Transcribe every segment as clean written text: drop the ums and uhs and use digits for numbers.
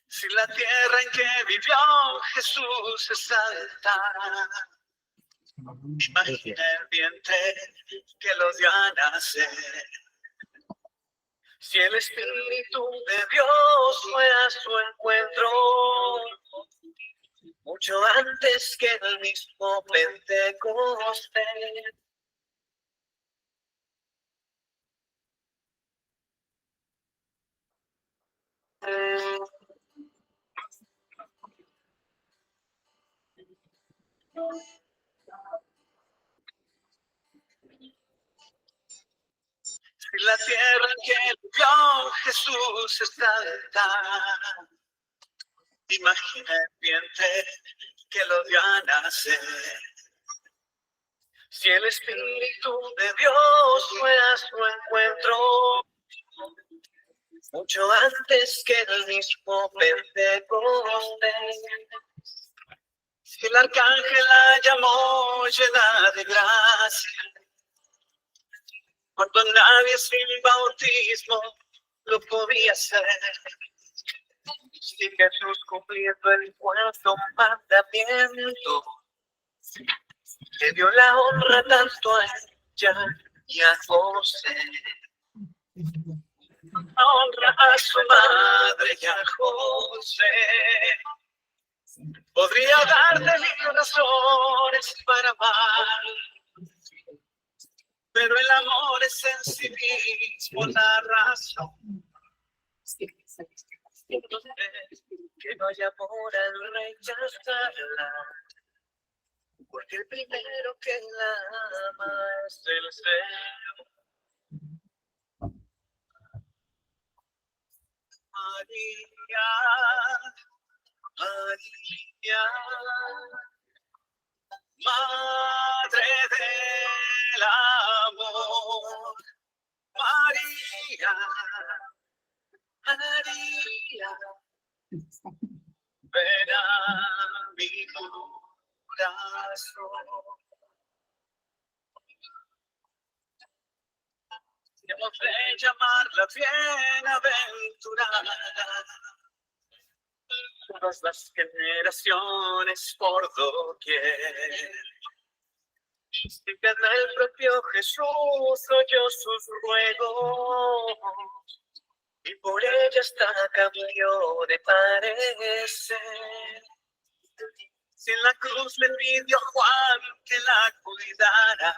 Si la tierra en que vivió Jesús es alta, imagina el vientre que lo dio a nacer. Si el Espíritu de Dios fue a su encuentro, mucho antes que el mismo Pentecostés. Si la tierra en que vivió Jesús es alta, imagina el vientre que lo dio a nacer. Si el Espíritu de Dios fue a su encuentro, mucho antes que el mismo Pentecostés. Si el arcángel la llamó llena de gracia, cuando nadie sin bautismo lo podía hacer. Si Jesús cumpliendo el cuarto mandamiento, le dio la honra tanto a ella y a José. Honra a su madre y a José. Podría darte mil razones para amar, pero el amor es en sí mismo la razón. Que no haya amor al rechazarla, porque el primero que la ama es el Señor. María, María, Madre del amor. María, María, ven a mi corazón. Hemos de llamarla bienaventurada. Todas las generaciones por doquier. Sigan al propio Jesús, oyó sus ruegos, y por ella hasta cambió de parecer. Si en la cruz le pidió a Juan que la cuidara,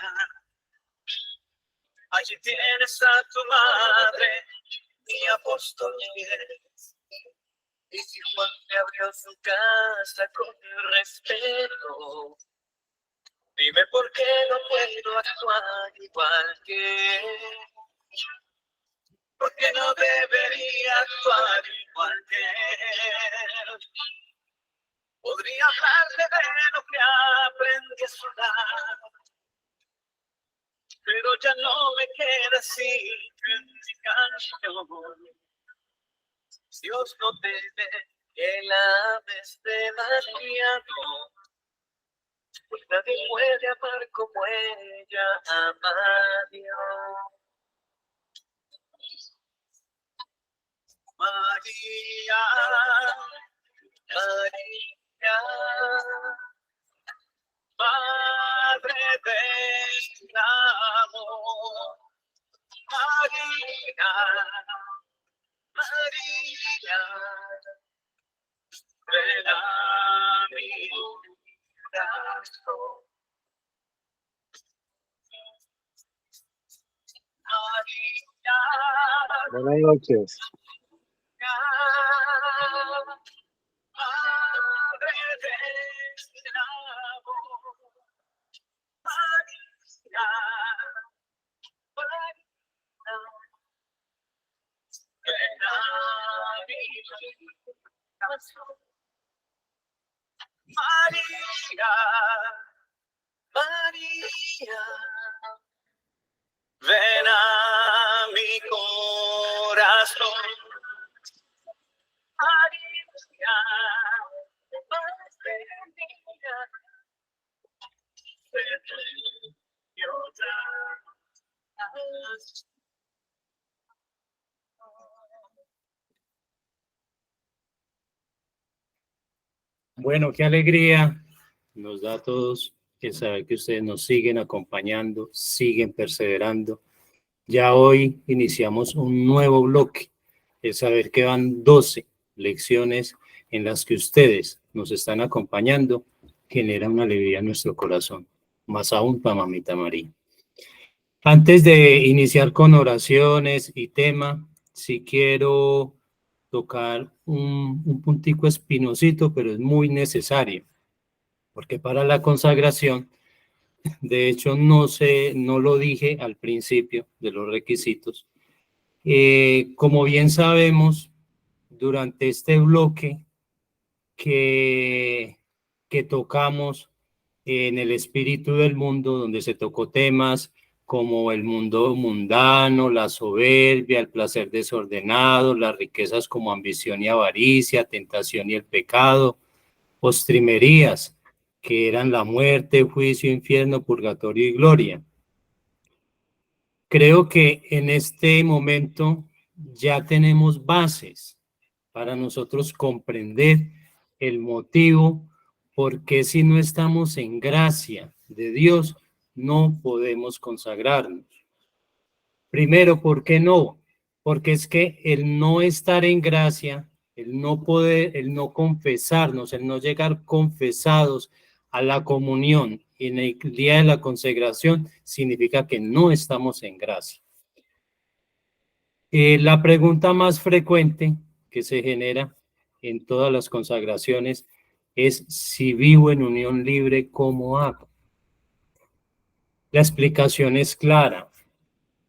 allí tienes a tu madre, mi apóstol es. Y si Juan te abrió su casa con respeto, dime por qué no puedo actuar igual que él. ¿Por qué no debería actuar igual que él? Podría hablarte de lo que aprendí a sonar, pero ya no me queda así en mi canción. Dios no te ve que la ames demasiado, pues nadie puede amar como ella ama a Dios. María, María, Madre del amor. María, María, ven a mi corazón. María, Buenas noches. Madre del amor. María, María, ven a mi corazón. María, María, ven a mi corazón. María, Madre mía, Bueno, qué alegría nos da a todos el saber que ustedes nos siguen acompañando, siguen perseverando. Ya hoy iniciamos un nuevo bloque, el saber que van 12 lecciones en las que ustedes nos están acompañando, genera una alegría en nuestro corazón, más aún para Mamita María. Antes de iniciar con oraciones y tema, sí quiero tocar un puntico espinosito, pero es muy necesario, porque para la consagración, de hecho no lo dije al principio de los requisitos. Como bien sabemos, durante este bloque que, que tocamos en el espíritu del mundo, donde se tocó temas como el mundo mundano, la soberbia, el placer desordenado, las riquezas como ambición y avaricia, tentación y el pecado, postrimerías, que eran la muerte, juicio, infierno, purgatorio y gloria. Creo que en este momento ya tenemos bases para nosotros comprender el motivo por qué si no estamos en gracia de Dios no podemos consagrarnos. Primero, ¿por qué no? Porque es que el no estar en gracia, el no poder, el no confesarnos, el no llegar confesados a la comunión en el día de la consagración, significa que no estamos en gracia. La pregunta más frecuente que se genera en todas las consagraciones es: si vivo en unión libre, ¿cómo hago? La explicación es clara.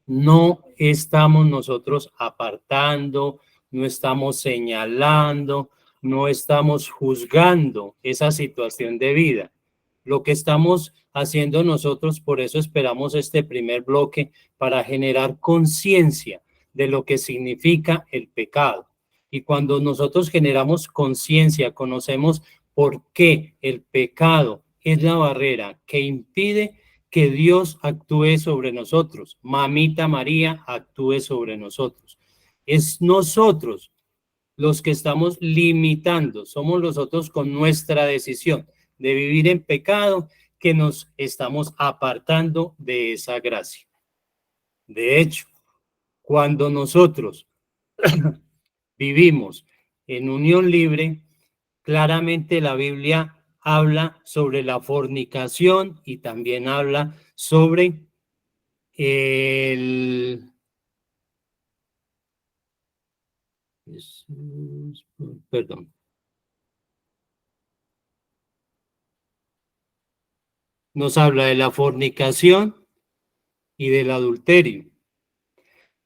No estamos nosotros apartando, no estamos señalando, no estamos juzgando esa situación de vida. Lo que estamos haciendo nosotros, por eso esperamos este primer bloque, para generar conciencia de lo que significa el pecado. Y cuando nosotros generamos conciencia, conocemos por qué el pecado es la barrera que impide que Dios actúe sobre nosotros, Mamita María actúe sobre nosotros. Es nosotros los que estamos limitando, somos nosotros con nuestra decisión de vivir en pecado que nos estamos apartando de esa gracia. De hecho, cuando nosotros vivimos en unión libre, claramente la Biblia habla sobre la fornicación y también habla sobre perdón. Nos habla de la fornicación y del adulterio.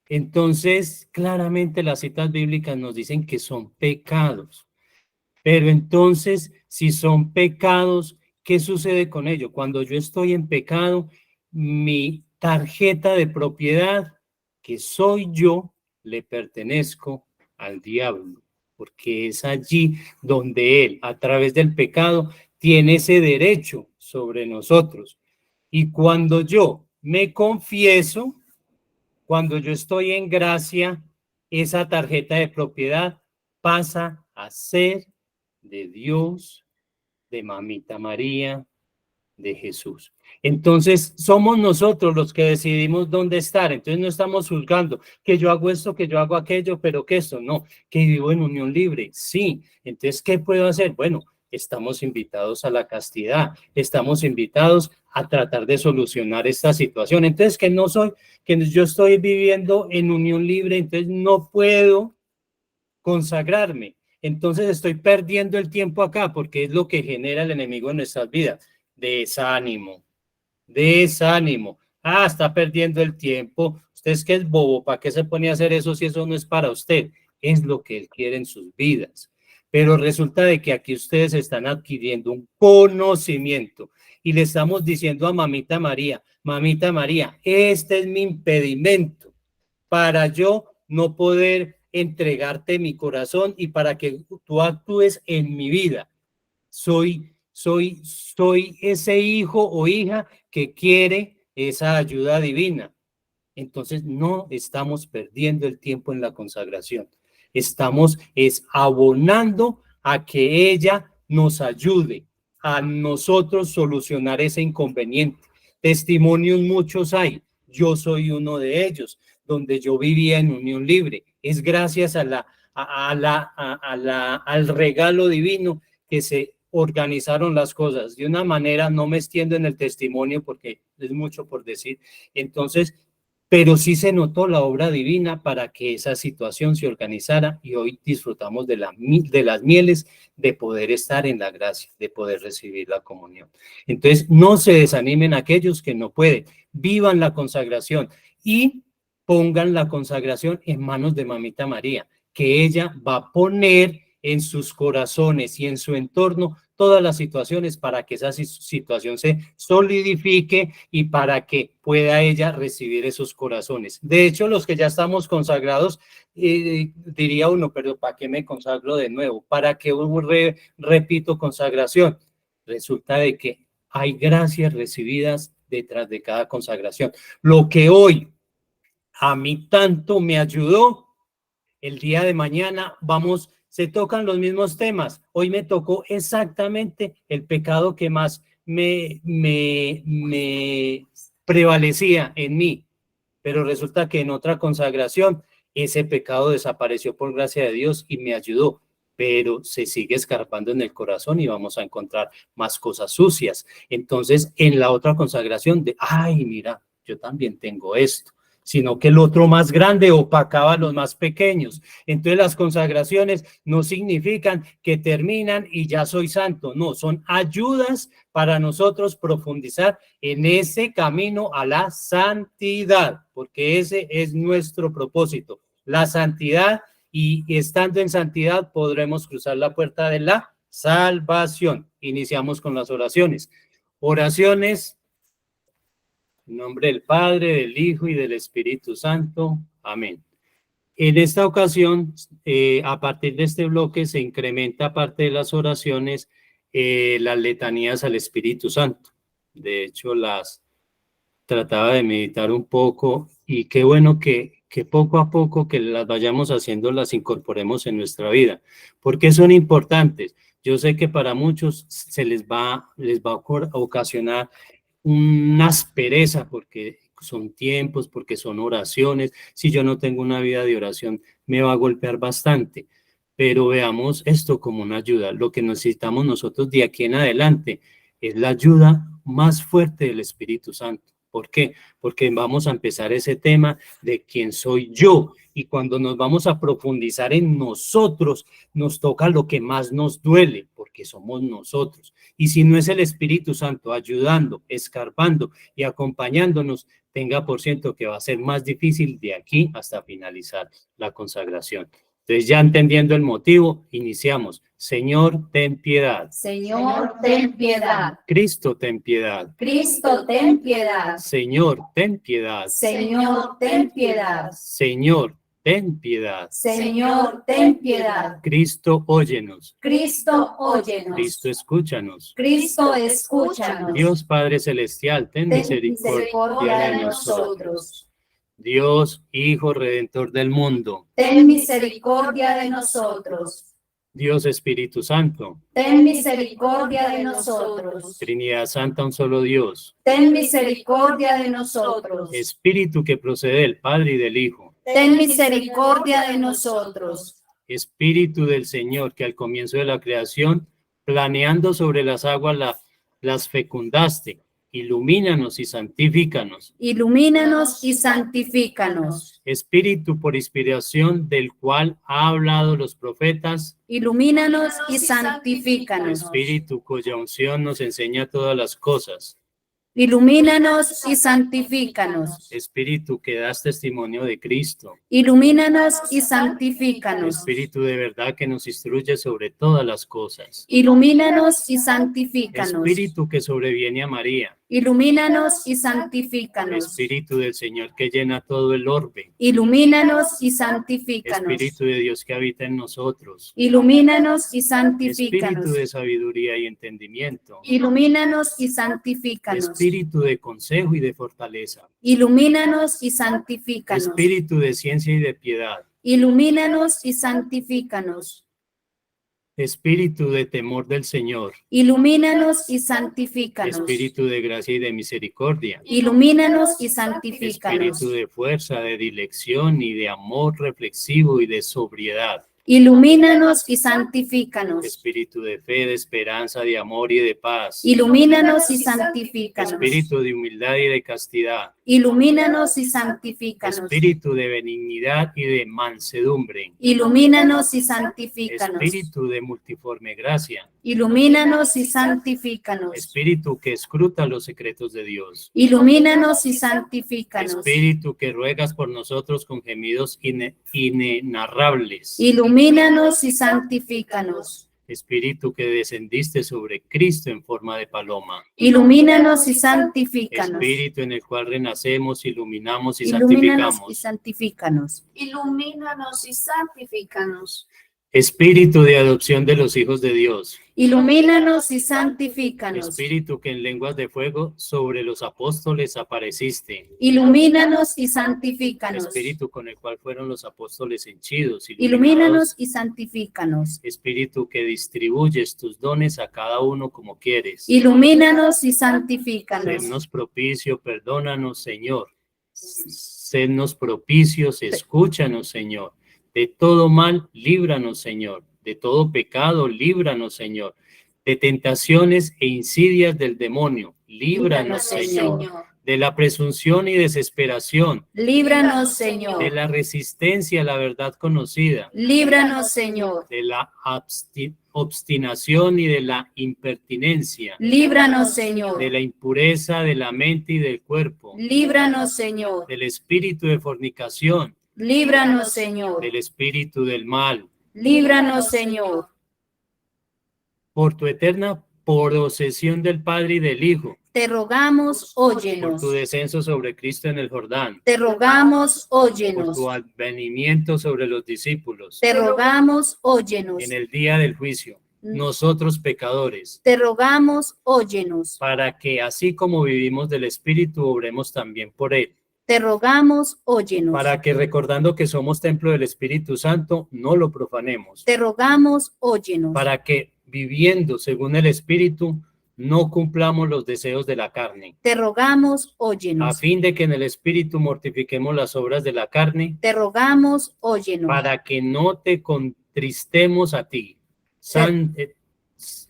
Entonces, claramente las citas bíblicas nos dicen que son pecados. Pero entonces, si son pecados, ¿qué sucede con ello? Cuando yo estoy en pecado, mi tarjeta de propiedad, que soy yo, le pertenezco al diablo, porque es allí donde él, a través del pecado, tiene ese derecho sobre nosotros. Y cuando yo me confieso, cuando yo estoy en gracia, esa tarjeta de propiedad pasa a ser de Dios, de Mamita María, de Jesús. Entonces, somos nosotros los que decidimos dónde estar. Entonces, no estamos juzgando que yo hago esto, que yo hago aquello, pero que esto no, que vivo en unión libre. Sí. Entonces, ¿qué puedo hacer? Bueno, estamos invitados a la castidad, estamos invitados a tratar de solucionar esta situación. Entonces, que yo estoy viviendo en unión libre, entonces no puedo consagrarme. Entonces estoy perdiendo el tiempo acá, porque es lo que genera el enemigo en nuestras vidas. Desánimo, desánimo. Ah, está perdiendo el tiempo. Usted es que es bobo, ¿para qué se pone a hacer eso si eso no es para usted? Es lo que él quiere en sus vidas. Pero resulta de que aquí ustedes están adquiriendo un conocimiento y le estamos diciendo a Mamita María, este es mi impedimento para yo no poder entregarte mi corazón y para que tú actúes en mi vida. Soy soy ese hijo o hija que quiere esa ayuda divina. Entonces no estamos perdiendo el tiempo en la consagración. Estamos abonando a que ella nos ayude a nosotros solucionar ese inconveniente. Testimonios muchos hay. Yo soy uno de ellos, donde yo vivía en unión libre. Es gracias al regalo divino que se organizaron las cosas. De una manera, no me extiendo en el testimonio porque es mucho por decir. Entonces, pero sí se notó la obra divina para que esa situación se organizara y hoy disfrutamos de las mieles de poder estar en la gracia, de poder recibir la comunión. Entonces, no se desanimen aquellos que no pueden, vivan la consagración y pongan la consagración en manos de Mamita María, que ella va a poner en sus corazones y en su entorno todas las situaciones para que esa situación se solidifique y para que pueda ella recibir esos corazones. De hecho, los que ya estamos consagrados, diría uno, pero ¿para qué me consagro de nuevo? ¿Para qué repito consagración? Resulta de que hay gracias recibidas detrás de cada consagración. Lo que hoy a mí tanto me ayudó, el día de mañana se tocan los mismos temas. Hoy me tocó exactamente el pecado que más me prevalecía en mí, pero resulta que en otra consagración ese pecado desapareció por gracia de Dios y me ayudó, pero se sigue escarpando en el corazón y vamos a encontrar más cosas sucias. Entonces, en la otra consagración ay, mira, yo también tengo esto, sino que el otro más grande opacaba a los más pequeños. Entonces las consagraciones no significan que terminan y ya soy santo, no, son ayudas para nosotros profundizar en ese camino a la santidad, porque ese es nuestro propósito, la santidad, y estando en santidad podremos cruzar la puerta de la salvación. Iniciamos con las oraciones. Oraciones. En nombre del Padre, del Hijo y del Espíritu Santo. Amén. En esta ocasión, a partir de este bloque, se incrementa, aparte de las oraciones, las letanías al Espíritu Santo. De hecho, las trataba de meditar un poco y qué bueno que poco a poco que las vayamos haciendo, las incorporemos en nuestra vida. ¿Por qué son importantes? Yo sé que para muchos les va a ocasionar una aspereza porque son tiempos, porque son oraciones. Si yo no tengo una vida de oración, me va a golpear bastante. Pero veamos esto como una ayuda. Lo que necesitamos nosotros de aquí en adelante es la ayuda más fuerte del Espíritu Santo. ¿Por qué? Porque vamos a empezar ese tema de quién soy yo. Y cuando nos vamos a profundizar en nosotros, nos toca lo que más nos duele, porque somos nosotros. Y si no es el Espíritu Santo ayudando, escarbando y acompañándonos, tenga por ciento que va a ser más difícil de aquí hasta finalizar la consagración. Entonces, ya entendiendo el motivo, iniciamos. Señor, ten piedad. Señor, ten piedad. Cristo, ten piedad. Cristo, ten piedad. Señor, ten piedad. Señor, ten piedad. Señor, ten piedad. Señor, ten piedad. Cristo, óyenos. Cristo, óyenos. Cristo, escúchanos. Cristo, escúchanos. Dios Padre Celestial, ten Ten misericordia de nosotros. nosotros. Dios, Hijo Redentor del mundo. Ten misericordia de nosotros. Dios Espíritu Santo. Ten misericordia de nosotros. Trinidad Santa, un solo Dios. Ten misericordia de nosotros. Espíritu que procede del Padre y del Hijo. Ten misericordia de nosotros. Espíritu del Señor, que al comienzo de la creación, planeando sobre las aguas, las fecundaste. Ilumínanos y santifícanos. Ilumínanos y santifícanos. Espíritu por inspiración del cual ha hablado los profetas. Ilumínanos y santifícanos. Espíritu cuya unción nos enseña todas las cosas. Ilumínanos y santifícanos. Espíritu que das testimonio de Cristo. Ilumínanos y santifícanos. Espíritu de verdad que nos instruye sobre todas las cosas. Ilumínanos y santifícanos. Espíritu que sobreviene a María. Ilumínanos y santifícanos. Espíritu del Señor que llena todo el orbe. Ilumínanos y santifícanos. Espíritu de Dios que habita en nosotros. Ilumínanos y Espíritu santifícanos. de sabiduría y entendimiento. Ilumínanos y santifícanos. Espíritu de consejo y de fortaleza. Ilumínanos y santifícanos. Espíritu de ciencia y de piedad. Ilumínanos y santifícanos. Espíritu de temor del Señor. Ilumínanos y santifícanos. Espíritu de gracia y de misericordia. Ilumínanos y santifícanos. Espíritu de fuerza, de dilección y de amor reflexivo y de sobriedad. Ilumínanos y santifícanos. Espíritu de fe, de esperanza, de amor y de paz. Ilumínanos y santifícanos. Espíritu de humildad y de castidad. Ilumínanos y santifícanos. Espíritu de benignidad y de mansedumbre. Ilumínanos y santifícanos. Espíritu de multiforme gracia. Ilumínanos y santifícanos. Espíritu que escruta los secretos de Dios. Ilumínanos y santifícanos. Espíritu que ruegas por nosotros con gemidos inenarrables. Ilumínanos y santifícanos. Espíritu que descendiste sobre Cristo en forma de paloma. Ilumínanos y santifícanos. Espíritu en el cual renacemos, iluminamos y Ilumínanos y santificamos. santifícanos. Ilumínanos y santifícanos. Espíritu de adopción de los hijos de Dios. Ilumínanos y santifícanos. Espíritu que en lenguas de fuego sobre los apóstoles apareciste. Ilumínanos y santifícanos. Espíritu con el cual fueron los apóstoles henchidos. Ilumínanos y santifícanos. Espíritu que distribuyes tus dones a cada uno como quieres. Ilumínanos y santifícanos. Sednos propicio, perdónanos, Señor. Sednos propicios, escúchanos, Señor. De todo mal, líbranos, Señor. De todo pecado, líbranos, Señor. De tentaciones e insidias del demonio, líbranos, Señor. De la presunción y desesperación, Líbranos, de Señor. la resistencia a la verdad conocida, Líbranos, Señor. de la obstinación y de la impertinencia, Líbranos, Señor. de la impureza de la mente y del cuerpo, Líbranos, Señor. del espíritu de fornicación, Líbranos, Señor. del espíritu del mal, Líbranos, Señor. por tu eterna posesión del Padre y del Hijo, Te rogamos, por óyenos. tu descenso sobre Cristo en el Jordán, Te rogamos, por óyenos. tu advenimiento sobre los discípulos, Te rogamos, óyenos. en el día del juicio, nosotros pecadores, Te rogamos, óyenos. para que así como vivimos del Espíritu, obremos también por Él, Te rogamos, óyenos. para que recordando que somos templo del Espíritu Santo, no lo profanemos, Te rogamos, óyenos. para que viviendo según el Espíritu, no cumplamos los deseos de la carne, Te rogamos, a óyenos. fin de que en el Espíritu mortifiquemos las obras de la carne, Te rogamos, óyenos. para que no te contristemos a ti,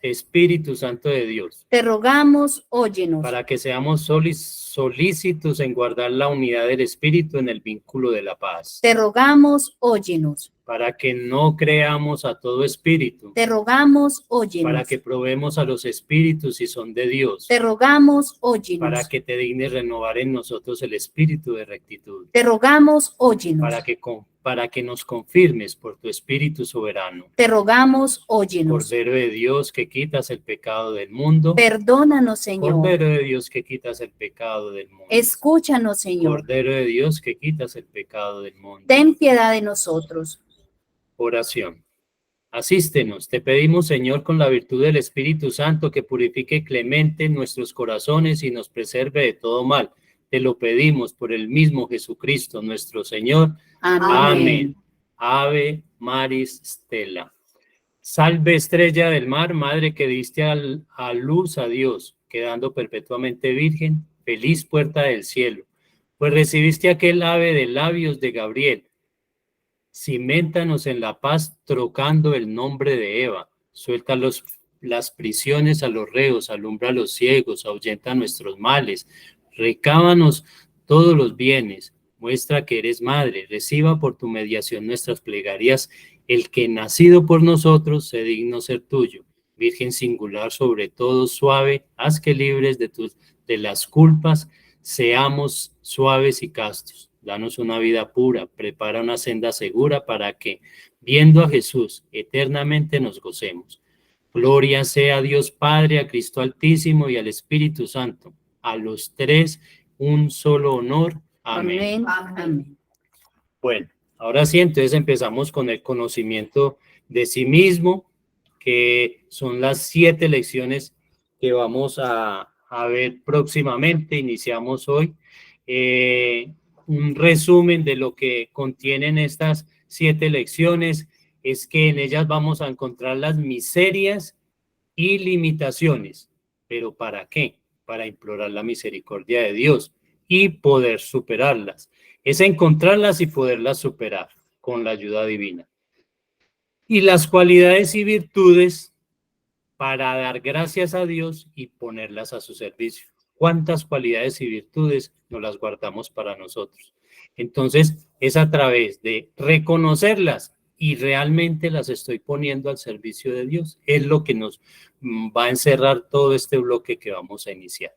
Espíritu Santo de Dios, Te rogamos, óyenos. para que seamos solícitos en guardar la unidad del Espíritu en el vínculo de la paz, Te rogamos, óyenos. para que no creamos a todo espíritu, Te rogamos, óyenos. para que probemos a los espíritus si son de Dios, Te rogamos, óyenos. para que te dignes renovar en nosotros el espíritu de rectitud, Te rogamos, óyenos. para que nos confirmes por tu Espíritu soberano. Te rogamos, óyenos. Cordero de Dios que quitas el pecado del mundo, Perdónanos, Señor. Cordero de Dios que quitas el pecado del mundo, Escúchanos, Señor. Cordero de Dios que quitas el pecado del mundo. Ten piedad de nosotros. Oración. Asístenos, te pedimos, Señor, con la virtud del Espíritu Santo, que purifique clemente nuestros corazones y nos preserve de todo mal. Te lo pedimos por el mismo Jesucristo, nuestro Señor. Amén. Ave Maris Stella. Salve, estrella del mar, madre que diste a luz a Dios, quedando perpetuamente virgen, feliz puerta del cielo, pues recibiste aquel ave de labios de Gabriel. Ciméntanos en la paz, trocando el nombre de Eva. Suelta las prisiones a los reos, alumbra a los ciegos, ahuyenta nuestros males. Recábanos todos los bienes. Muestra que eres madre. Reciba por tu mediación nuestras plegarias. El que nacido por nosotros se digno ser tuyo. Virgen singular, sobre todo suave, haz que libres de las culpas seamos suaves y castos. Danos una vida pura, prepara una senda segura para que, viendo a Jesús, eternamente nos gocemos. Gloria sea a Dios Padre, a Cristo Altísimo y al Espíritu Santo, a los tres un solo honor. Amén. Amén. Amén. Bueno, ahora sí, entonces empezamos con el conocimiento de sí mismo, que son las 7 lecciones que vamos a ver próximamente. Iniciamos hoy un resumen de lo que contienen estas 7 lecciones. Es que en ellas vamos a encontrar las miserias y limitaciones. ¿Pero para qué? Para implorar la misericordia de Dios y poder superarlas. Es encontrarlas y poderlas superar con la ayuda divina. Y las cualidades y virtudes para dar gracias a Dios y ponerlas a su servicio. ¿Cuántas cualidades y virtudes nos las guardamos para nosotros? Entonces, es a través de reconocerlas y realmente las estoy poniendo al servicio de Dios. Es lo que nos va a encerrar todo este bloque que vamos a iniciar.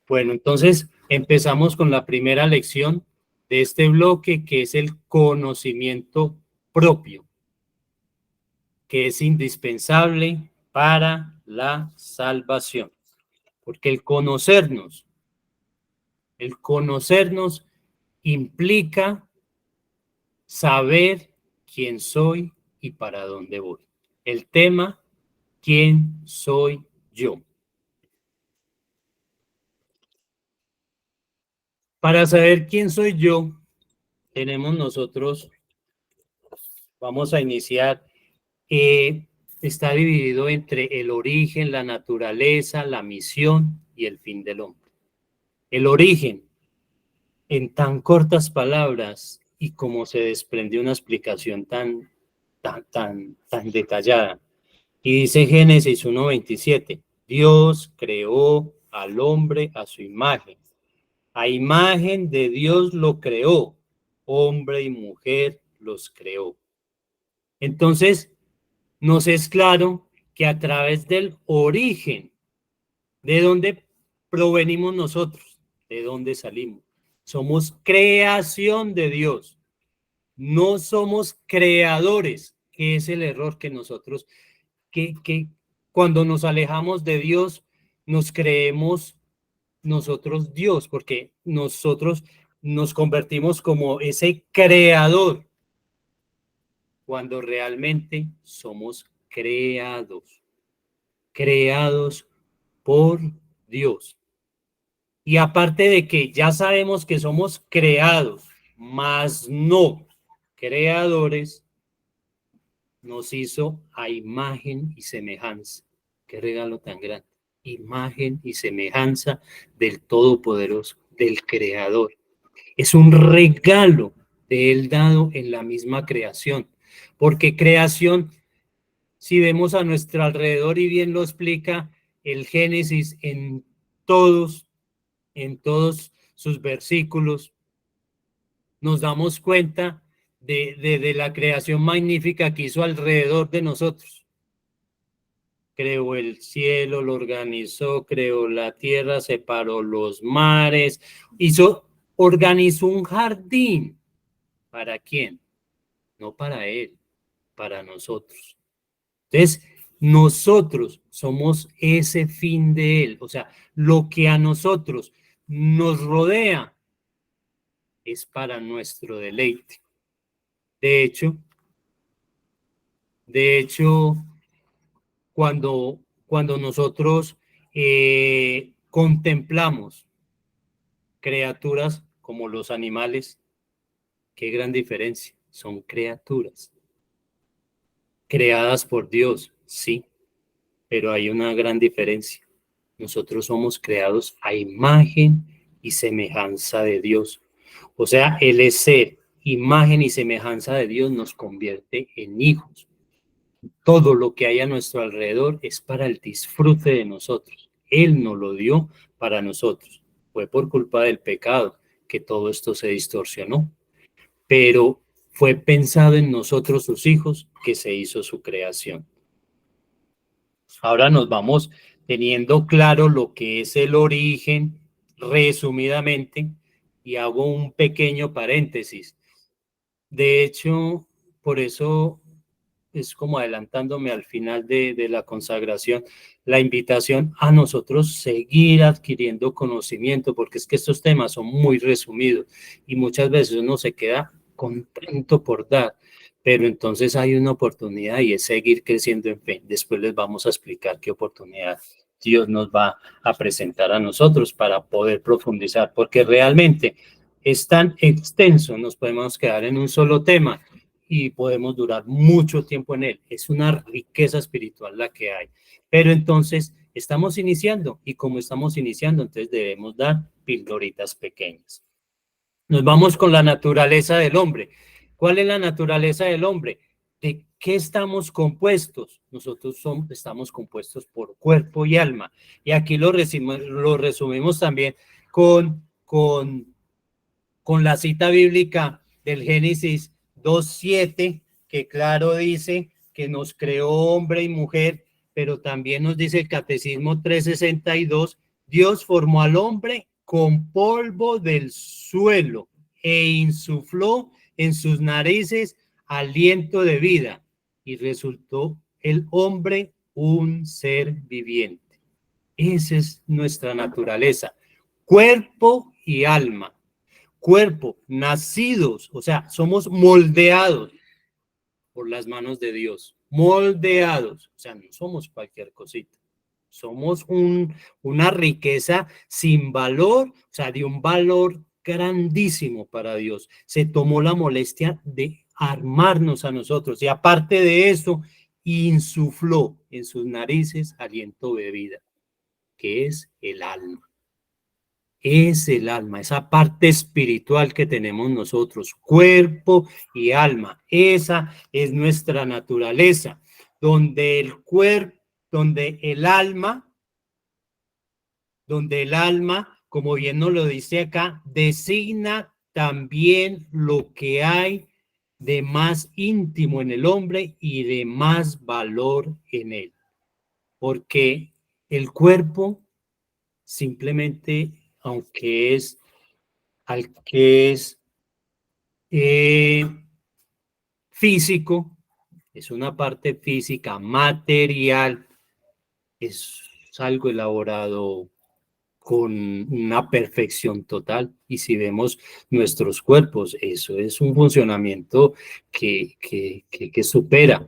Bueno, entonces empezamos con la primera lección de este bloque, que es el conocimiento propio, que es indispensable para la salvación. Porque el conocernos implica saber quién soy y para dónde voy. El tema, ¿quién soy yo? Para saber quién soy yo, tenemos nosotros, vamos a iniciar, está dividido entre el origen, la naturaleza, la misión y el fin del hombre. El origen, en tan cortas palabras y como se desprendió una explicación tan detallada. Y dice Génesis 1:27, Dios creó al hombre a su imagen. A imagen de Dios lo creó, hombre y mujer los creó. Entonces, nos es claro que a través del origen, de dónde provenimos nosotros, de dónde salimos, somos creación de Dios, no somos creadores, que es el error que nosotros, que cuando nos alejamos de Dios, nos creemos nosotros Dios, porque nosotros nos convertimos como ese creador, cuando realmente somos creados por Dios. Y aparte de que ya sabemos que somos creados, mas no creadores, nos hizo a imagen y semejanza. Qué regalo tan grande. Imagen y semejanza del Todopoderoso, del Creador. Es un regalo de Él dado en la misma creación. Porque creación, si vemos a nuestro alrededor, y bien lo explica el Génesis en todos sus versículos, nos damos cuenta de la creación magnífica que hizo alrededor de nosotros. Creó el cielo, lo organizó, creó la tierra, separó los mares, organizó un jardín. ¿Para quién? No para él, para nosotros. Entonces, nosotros somos ese fin de él. O sea, lo que a nosotros nos rodea es para nuestro deleite. De hecho, cuando nosotros contemplamos criaturas como los animales, qué gran diferencia, son criaturas creadas por Dios, sí, pero hay una gran diferencia. Nosotros somos creados a imagen y semejanza de Dios. O sea, el ser imagen y semejanza de Dios nos convierte en hijos. Todo lo que hay a nuestro alrededor es para el disfrute de nosotros. Él nos lo dio para nosotros. Fue por culpa del pecado que todo esto se distorsionó, pero fue pensado en nosotros, sus hijos, que se hizo su creación. Ahora nos vamos teniendo claro lo que es el origen, resumidamente, y hago un pequeño paréntesis. De hecho, por eso es como adelantándome al final de la consagración, la invitación a nosotros seguir adquiriendo conocimiento, porque es que estos temas son muy resumidos y muchas veces uno se queda contento por dar, pero entonces hay una oportunidad y es seguir creciendo en fe. Después les vamos a explicar qué oportunidad Dios nos va a presentar a nosotros para poder profundizar, porque realmente es tan extenso, nos podemos quedar en un solo tema y podemos durar mucho tiempo en él. Es una riqueza espiritual la que hay. Pero entonces estamos iniciando y como estamos iniciando, entonces debemos dar pildoritas pequeñas. Nos vamos con la naturaleza del hombre. ¿Cuál es la naturaleza del hombre? ¿De qué estamos compuestos? Nosotros estamos compuestos por cuerpo y alma. Y aquí lo resumimos también con la cita bíblica del Génesis 2:7, que claro dice que nos creó hombre y mujer, pero también nos dice el Catecismo 362, Dios formó al hombre con polvo del suelo e insufló en sus narices aliento de vida y resultó el hombre un ser viviente. Esa es nuestra naturaleza, cuerpo y alma. Cuerpo, nacidos, o sea, somos moldeados por las manos de Dios, moldeados, o sea, no somos cualquier cosita, somos una riqueza sin valor, o sea, de un valor grandísimo para Dios. Se tomó la molestia de armarnos a nosotros y aparte de eso, insufló en sus narices aliento de vida, que es el alma. Es el alma, esa parte espiritual que tenemos nosotros, cuerpo y alma. Esa es nuestra naturaleza, donde el cuerpo, donde el alma, como bien nos lo dice acá, designa también lo que hay de más íntimo en el hombre y de más valor en él. Porque el cuerpo simplemente, aunque es físico, es una parte física, material, es algo elaborado con una perfección total. Y si vemos nuestros cuerpos, eso es un funcionamiento que supera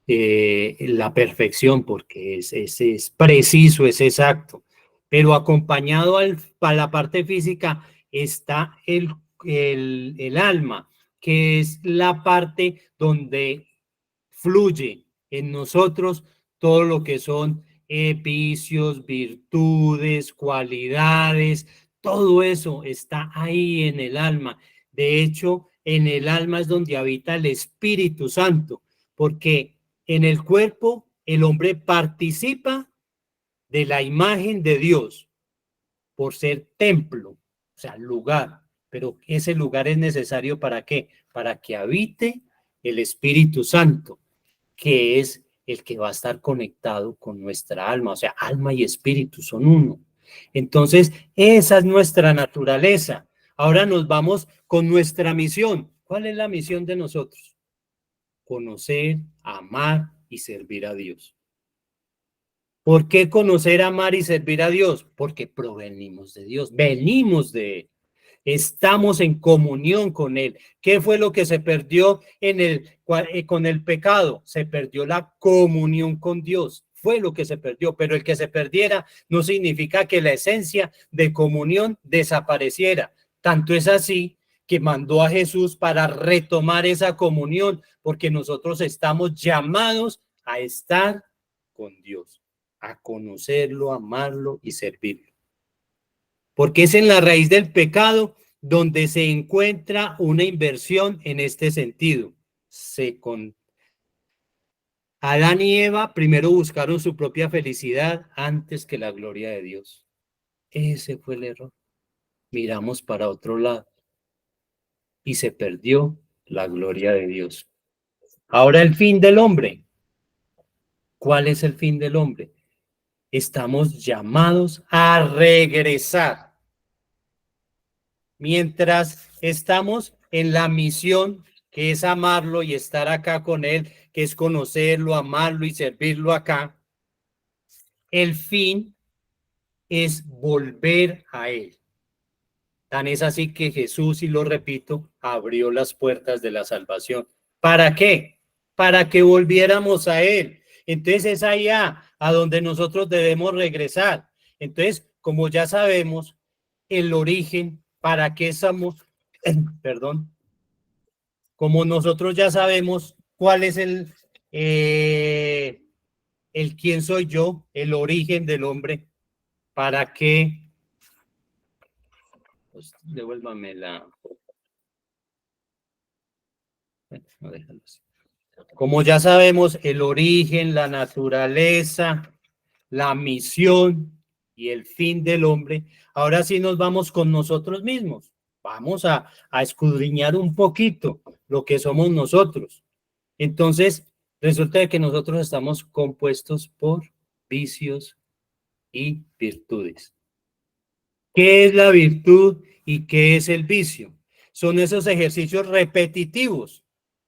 la perfección, porque es preciso, es exacto. Pero acompañado a la parte física está el alma, que es la parte donde fluye en nosotros todo lo que son vicios, virtudes, cualidades, todo eso está ahí en el alma. De hecho, en el alma es donde habita el Espíritu Santo, porque en el cuerpo el hombre participa de la imagen de Dios por ser templo, o sea, lugar, pero ese lugar es necesario ¿para qué? Para que habite el Espíritu Santo, que es el que va a estar conectado con nuestra alma, o sea, alma y espíritu son uno. Entonces, esa es nuestra naturaleza. Ahora nos vamos con nuestra misión. ¿Cuál es la misión de nosotros? Conocer, amar y servir a Dios. ¿Por qué conocer, amar y servir a Dios? Porque provenimos de Dios, venimos de Él. Estamos en comunión con Él. ¿Qué fue lo que se perdió con el pecado? Se perdió la comunión con Dios. Fue lo que se perdió, pero el que se perdiera no significa que la esencia de comunión desapareciera. Tanto es así que mandó a Jesús para retomar esa comunión, porque nosotros estamos llamados a estar con Dios, a conocerlo, amarlo y servirlo. Porque es en la raíz del pecado donde se encuentra una inversión en este sentido. Adán y Eva primero buscaron su propia felicidad antes que la gloria de Dios. Ese fue el error. Miramos para otro lado y se perdió la gloria de Dios. Ahora el fin del hombre. ¿Cuál es el fin del hombre? Estamos llamados a regresar. Mientras estamos en la misión que es amarlo y estar acá con Él, que es conocerlo, amarlo y servirlo acá, el fin es volver a Él. Tan es así que Jesús, y lo repito, abrió las puertas de la salvación. ¿Para qué? Para que volviéramos a Él. Entonces es allá a donde nosotros debemos regresar. Entonces, como ya sabemos, el origen, para qué estamos, perdón, como nosotros ya sabemos cuál es el quién soy yo, el origen del hombre, para qué, pues devuélvame la, no, déjalo así. Como ya sabemos, el origen, la naturaleza, la misión y el fin del hombre, ahora sí nos vamos con nosotros mismos. Vamos a escudriñar un poquito lo que somos nosotros. Entonces, resulta de que nosotros estamos compuestos por vicios y virtudes. ¿Qué es la virtud y qué es el vicio? Son esos ejercicios repetitivos,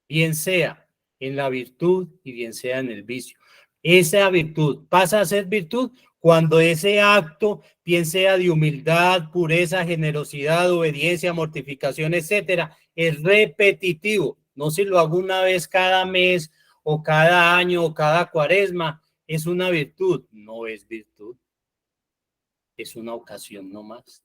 bien sea en la virtud y bien sea en el vicio. Esa virtud pasa a ser virtud cuando ese acto, bien sea de humildad, pureza, generosidad, obediencia, mortificación, etcétera, es repetitivo. No si lo hago una vez cada mes o cada año o cada cuaresma, es una virtud, no es virtud. Es una ocasión no más.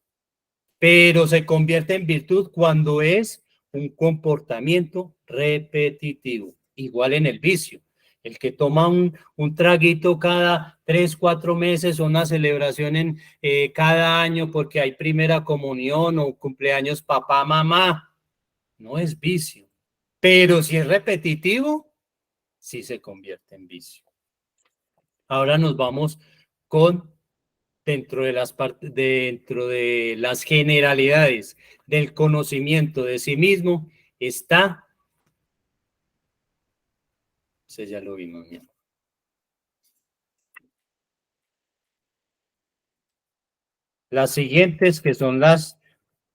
Pero se convierte en virtud cuando es un comportamiento repetitivo. Igual en el vicio. El que toma un traguito cada 3, 4 meses o una celebración en cada año porque hay primera comunión o cumpleaños papá, mamá, no es vicio. Pero si es repetitivo, sí se convierte en vicio. Ahora nos vamos con dentro de las generalidades del conocimiento de sí mismo está, ya lo vimos, ¿no? Las siguientes que son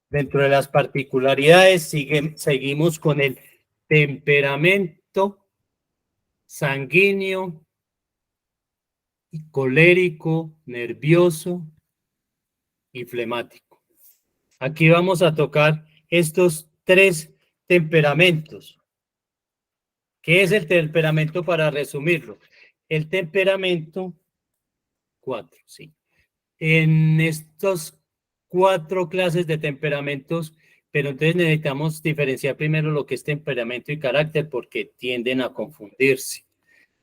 dentro de las particularidades, seguimos con el temperamento sanguíneo, colérico, nervioso y flemático. Aquí vamos a tocar estos 3 temperamentos. ¿Qué es el temperamento para resumirlo? El temperamento, 4, sí. En estos 4 clases de temperamentos, pero entonces necesitamos diferenciar primero lo que es temperamento y carácter porque tienden a confundirse.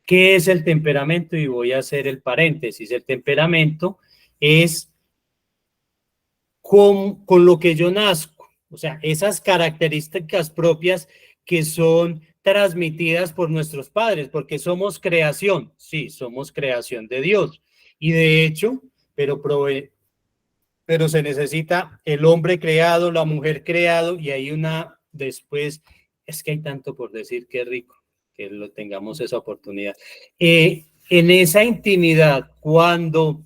¿Qué es el temperamento? Y voy a hacer el paréntesis. El temperamento es con lo que yo nazco, o sea, esas características propias que son transmitidas por nuestros padres, porque somos creación, sí, somos creación de Dios, y de hecho, pero se necesita el hombre creado, la mujer creado, y hay después, es que hay tanto por decir, qué rico que lo tengamos esa oportunidad. En esa intimidad, cuando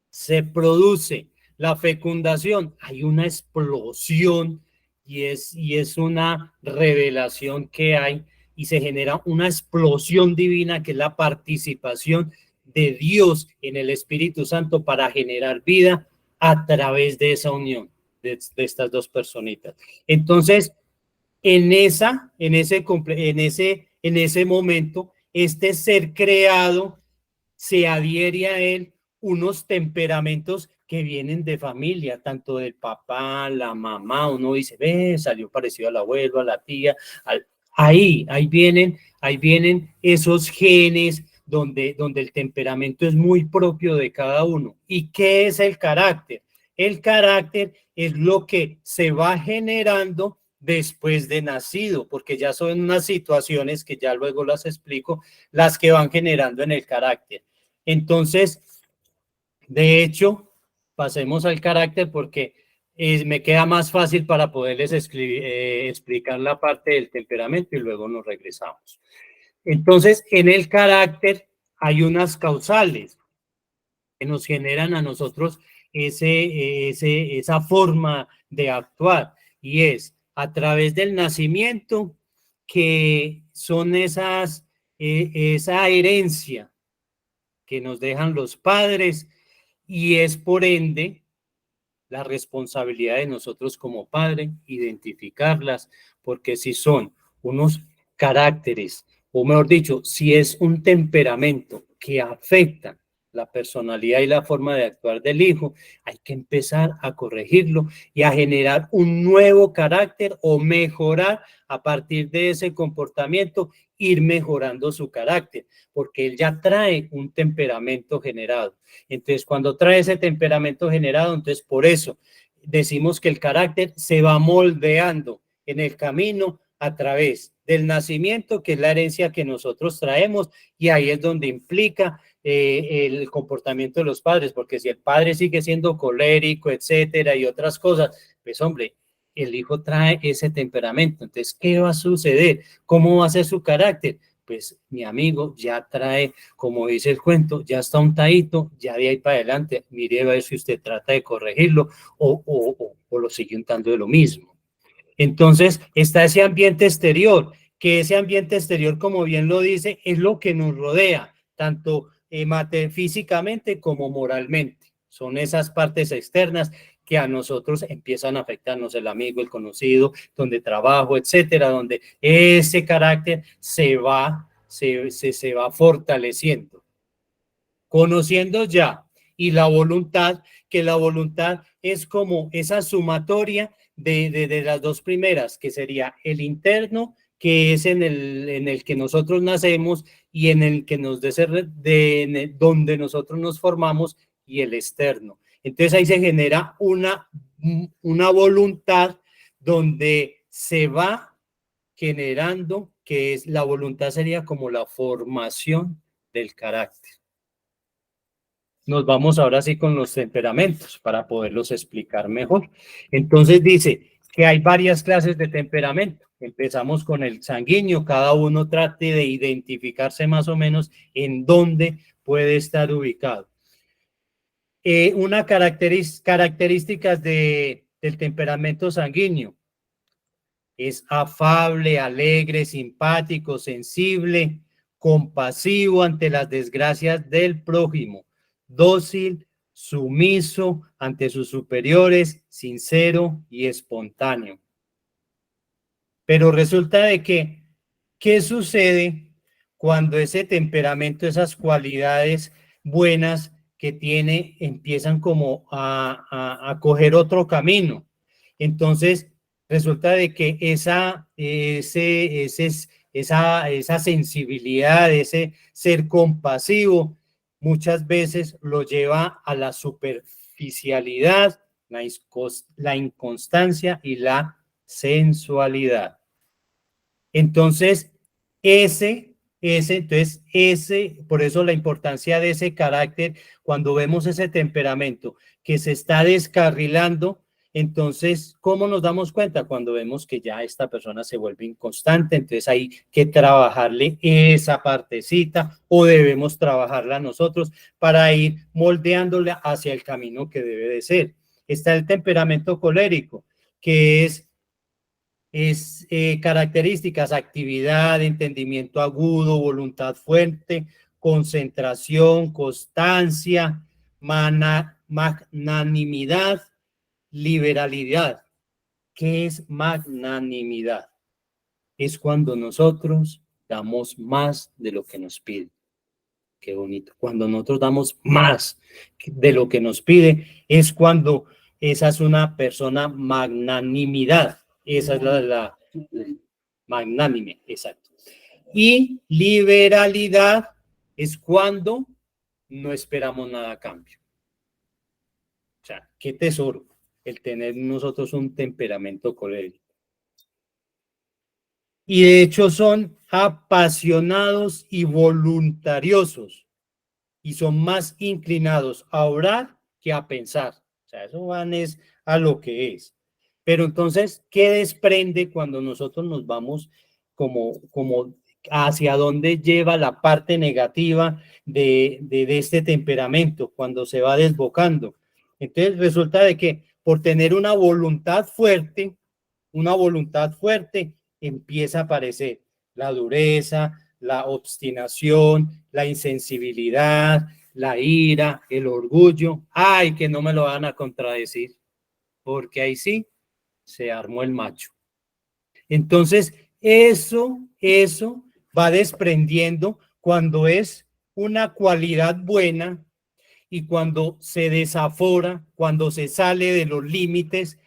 se produce la fecundación, hay una explosión y es una revelación que hay y se genera una explosión divina que es la participación de Dios en el Espíritu Santo para generar vida a través de esa unión de estas 2 personitas. Entonces, en ese momento, este ser creado se adhiere a él unos temperamentos que vienen de familia, tanto del papá, la mamá, uno dice, salió parecido al abuelo, a la tía, ahí vienen esos genes donde el temperamento es muy propio de cada uno. ¿Y qué es el carácter? El carácter es lo que se va generando después de nacido, porque ya son unas situaciones que ya luego las explico, las que van generando en el carácter. Entonces, de hecho, pasemos al carácter porque me queda más fácil para poderles explicar la parte del temperamento y luego nos regresamos. Entonces, en el carácter hay unas causales que nos generan a nosotros esa forma de actuar y es a través del nacimiento que son esa herencia que nos dejan los padres y es por ende la responsabilidad de nosotros como padre identificarlas, porque si son unos caracteres, o mejor dicho, si es un temperamento que afecta la personalidad y la forma de actuar del hijo, hay que empezar a corregirlo y a generar un nuevo carácter o mejorar a partir de ese comportamiento, ir mejorando su carácter, porque él ya trae un temperamento generado. Entonces, cuando trae ese temperamento generado, entonces por eso decimos que el carácter se va moldeando en el camino a través del nacimiento, que es la herencia que nosotros traemos, y ahí es donde implica el comportamiento de los padres, porque si el padre sigue siendo colérico, etcétera, y otras cosas, pues hombre, el hijo trae ese temperamento. Entonces, ¿qué va a suceder? ¿Cómo va a ser su carácter? Pues mi amigo ya trae, como dice el cuento, ya está untadito, ya de ahí para adelante, mire a ver si usted trata de corregirlo o lo sigue untando de lo mismo. Entonces está ese ambiente exterior, que ese ambiente exterior, como bien lo dice, es lo que nos rodea, tanto físicamente como moralmente. Son esas partes externas que a nosotros empiezan a afectarnos, el amigo, el conocido, donde trabajo, etcétera, donde ese carácter se va fortaleciendo. Conociendo ya y la voluntad, que la voluntad es como esa sumatoria de las dos primeras, que sería el interno, que es en el que nosotros nacemos y en el que donde nosotros nos formamos, y el externo. Entonces ahí se genera una voluntad donde se va generando, que es la voluntad sería como la formación del carácter. Nos vamos ahora sí con los temperamentos para poderlos explicar mejor. Entonces dice que hay varias clases de temperamento. Empezamos con el sanguíneo, cada uno trate de identificarse más o menos en dónde puede estar ubicado. Una características del temperamento sanguíneo es afable, alegre, simpático, sensible, compasivo ante las desgracias del prójimo, dócil, sumiso ante sus superiores, sincero y espontáneo. Pero resulta de que, ¿qué sucede cuando ese temperamento, esas cualidades buenas que tiene, empiezan como a coger otro camino? Entonces, resulta de que esa sensibilidad, ese ser compasivo, muchas veces lo lleva a la superficialidad, la inconstancia y la sensualidad. Entonces, por eso la importancia de ese carácter, cuando vemos ese temperamento que se está descarrilando, entonces, ¿cómo nos damos cuenta? Cuando vemos que ya esta persona se vuelve inconstante, entonces hay que trabajarle esa partecita o debemos trabajarla nosotros para ir moldeándola hacia el camino que debe de ser. Está el temperamento colérico, que es características: actividad, entendimiento agudo, voluntad fuerte, concentración, constancia, magnanimidad, liberalidad. ¿Qué es magnanimidad? Es cuando nosotros damos más de lo que nos pide. Qué bonito. Cuando nosotros damos más de lo que nos pide, es cuando esa es una persona magnanimidad. Esa es la magnánime, exacto. Y liberalidad es cuando no esperamos nada a cambio. O sea, qué tesoro el tener nosotros un temperamento colérico. Y de hecho son apasionados y voluntariosos y son más inclinados a orar que a pensar. O sea, eso van es a lo que es. Pero entonces, ¿qué desprende cuando nosotros nos vamos como hacia dónde lleva la parte negativa de este temperamento cuando se va desbocando? Entonces resulta de que por tener una voluntad fuerte empieza a aparecer la dureza, la obstinación, la insensibilidad, la ira, el orgullo. Ay, que no me lo van a contradecir, porque ahí sí se armó el macho. Entonces, eso va desprendiendo cuando es una cualidad buena y cuando se desafora, cuando se sale de los límites,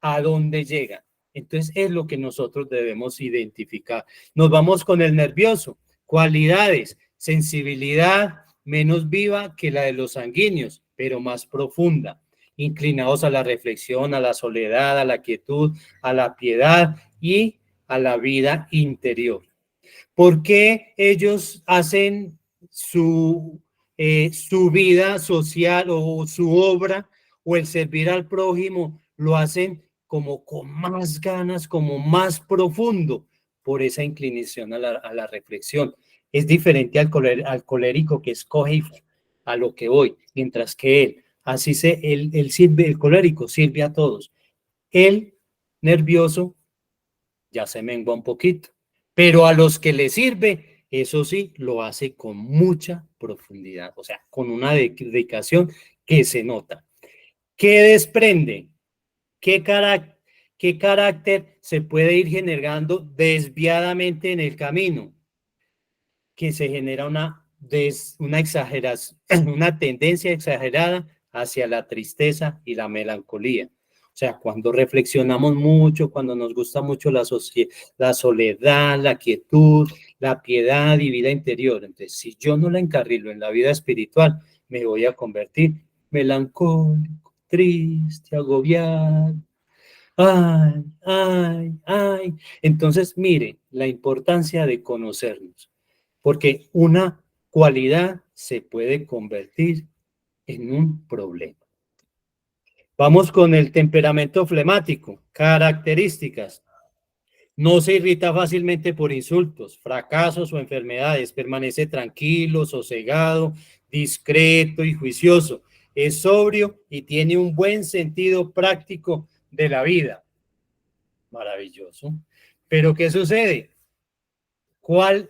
a dónde llega. Entonces, es lo que nosotros debemos identificar. Nos vamos con el nervioso. Cualidades, sensibilidad menos viva que la de los sanguíneos, pero más profunda. Inclinados a la reflexión, a la soledad, a la quietud, a la piedad y a la vida interior. ¿Por qué ellos hacen su vida social o su obra o el servir al prójimo? Lo hacen como con más ganas, como más profundo, por esa inclinación a la reflexión. Es diferente al colérico que escoge a lo que voy, mientras que él sirve, el colérico sirve a todos. El nervioso ya se mengua un poquito, pero a los que le sirve, eso sí, lo hace con mucha profundidad, o sea, con una dedicación que se nota. ¿Qué desprende? ¿Qué carácter se puede ir generando desviadamente en el camino? Que se genera una exageración, una tendencia exagerada hacia la tristeza y la melancolía. O sea, cuando reflexionamos mucho, cuando nos gusta mucho la soledad, la quietud, la piedad y vida interior. Entonces, si yo no la encarrilo en la vida espiritual, me voy a convertir melancólico, triste, agobiado. Ay, ay, ay. Entonces, mire, la importancia de conocernos, porque una cualidad se puede convertir en un problema. Vamos con el temperamento flemático. Características. No se irrita fácilmente por insultos, fracasos o enfermedades. Permanece tranquilo, sosegado, discreto y juicioso. Es sobrio y tiene un buen sentido práctico de la vida. Maravilloso. Pero ¿qué sucede? Por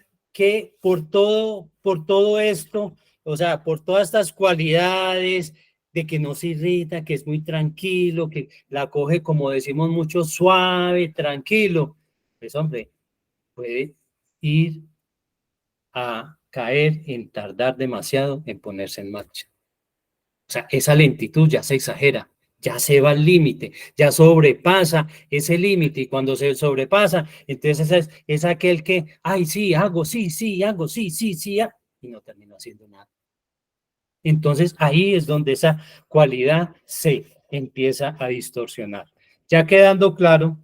todo esto, o sea, por todas estas cualidades de que no se irrita, que es muy tranquilo, que la coge, como decimos mucho, suave, tranquilo, pues hombre, puede ir a caer en tardar demasiado en ponerse en marcha. O sea, esa lentitud ya se exagera, ya se va al límite, ya sobrepasa ese límite, y cuando se sobrepasa, entonces es aquel que, ay, sí, hago, sí, hago, sí, y no termina haciendo nada. Entonces ahí es donde esa cualidad se empieza a distorsionar. Ya quedando claro